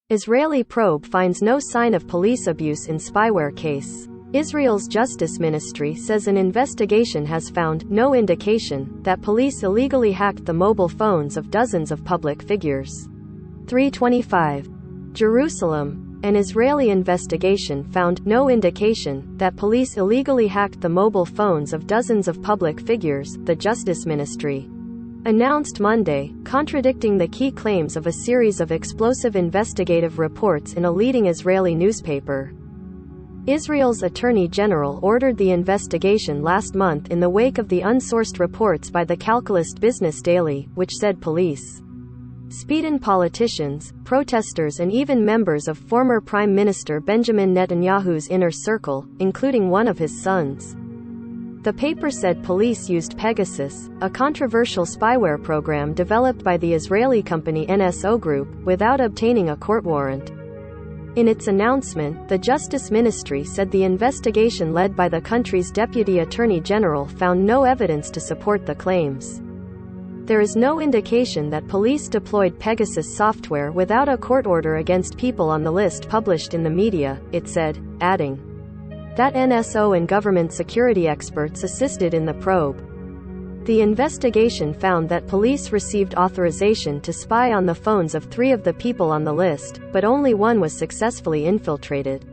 Israeli probe finds no sign of police abuse in spyware case. Israel's Justice Ministry says an investigation has found no indication that police illegally hacked the mobile phones of dozens of public figures. 325. Jerusalem. An Israeli investigation found no indication that police illegally hacked the mobile phones of dozens of public figures, the Justice Ministry announced Monday, contradicting the key claims of a series of explosive investigative reports in a leading Israeli newspaper. Israel's Attorney General ordered the investigation last month in the wake of the unsourced reports by the Calculist Business Daily, which said police spied on politicians, protesters and even members of former Prime Minister Benjamin Netanyahu's inner circle, including one of his sons. The paper said police used Pegasus, a controversial spyware program developed by the Israeli company NSO Group, without obtaining a court warrant. In its announcement, the Justice Ministry said the investigation led by the country's Deputy Attorney General found no evidence to support the claims. There is no indication that police deployed Pegasus software without a court order against people on the list published in the media, it said, adding that NSO and government security experts assisted in the probe. The investigation found that police received authorization to spy on the phones of 3 of the people on the list, but only one was successfully infiltrated.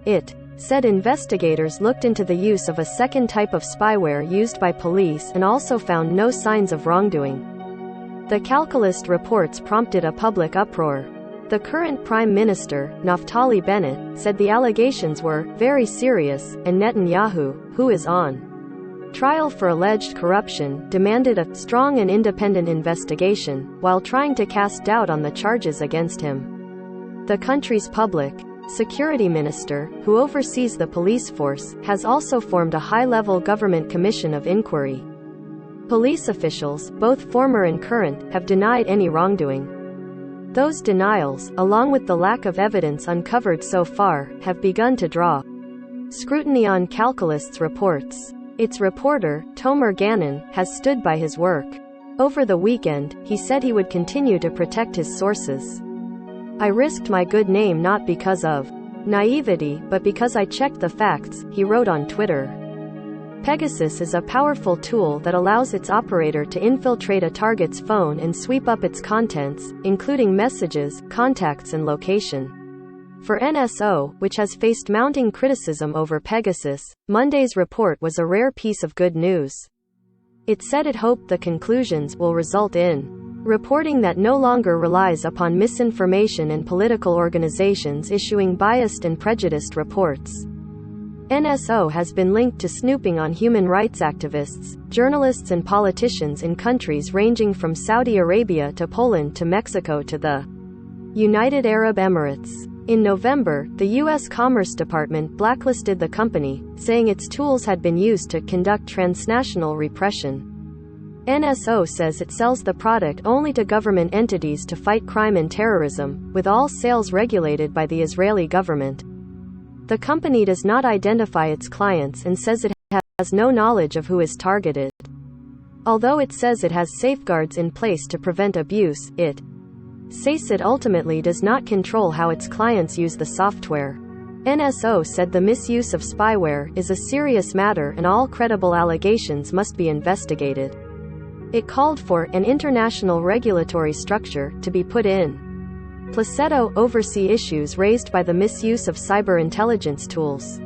It said investigators looked into the use of a second type of spyware used by police and also found no signs of wrongdoing. The Calculist reports prompted a public uproar. The current Prime Minister, Naftali Bennett, said the allegations were very serious, and Netanyahu, who is on trial for alleged corruption, demanded a strong and independent investigation, while trying to cast doubt on the charges against him. The country's public security minister, who oversees the police force, has also formed a high-level government commission of inquiry. Police officials, both former and current, have denied any wrongdoing. Those denials, along with the lack of evidence uncovered so far, have begun to draw scrutiny on Calculist's reports. Its reporter, Tomer Gannon, has stood by his work. Over the weekend, he said he would continue to protect his sources. I risked my good name not because of naivety, but because I checked the facts, he wrote on Twitter. Pegasus is a powerful tool that allows its operator to infiltrate a target's phone and sweep up its contents, including messages, contacts and location. For NSO, which has faced mounting criticism over Pegasus, Monday's report was a rare piece of good news. It said it hoped the conclusions will result in reporting that no longer relies upon misinformation and political organizations issuing biased and prejudiced reports. NSO has been linked to snooping on human rights activists, journalists and politicians in countries ranging from Saudi Arabia to Poland to Mexico to the United Arab Emirates. In November, the U.S. Commerce Department blacklisted the company, saying its tools had been used to conduct transnational repression. NSO says it sells the product only to government entities to fight crime and terrorism, with all sales regulated by the Israeli government. The company does not identify its clients and says it has no knowledge of who is targeted. Although it says it has safeguards in place to prevent abuse, it says it ultimately does not control how its clients use the software. NSO said the misuse of spyware is a serious matter and all credible allegations must be investigated. It called for an international regulatory structure to be put in place to oversee issues raised by the misuse of cyber intelligence tools.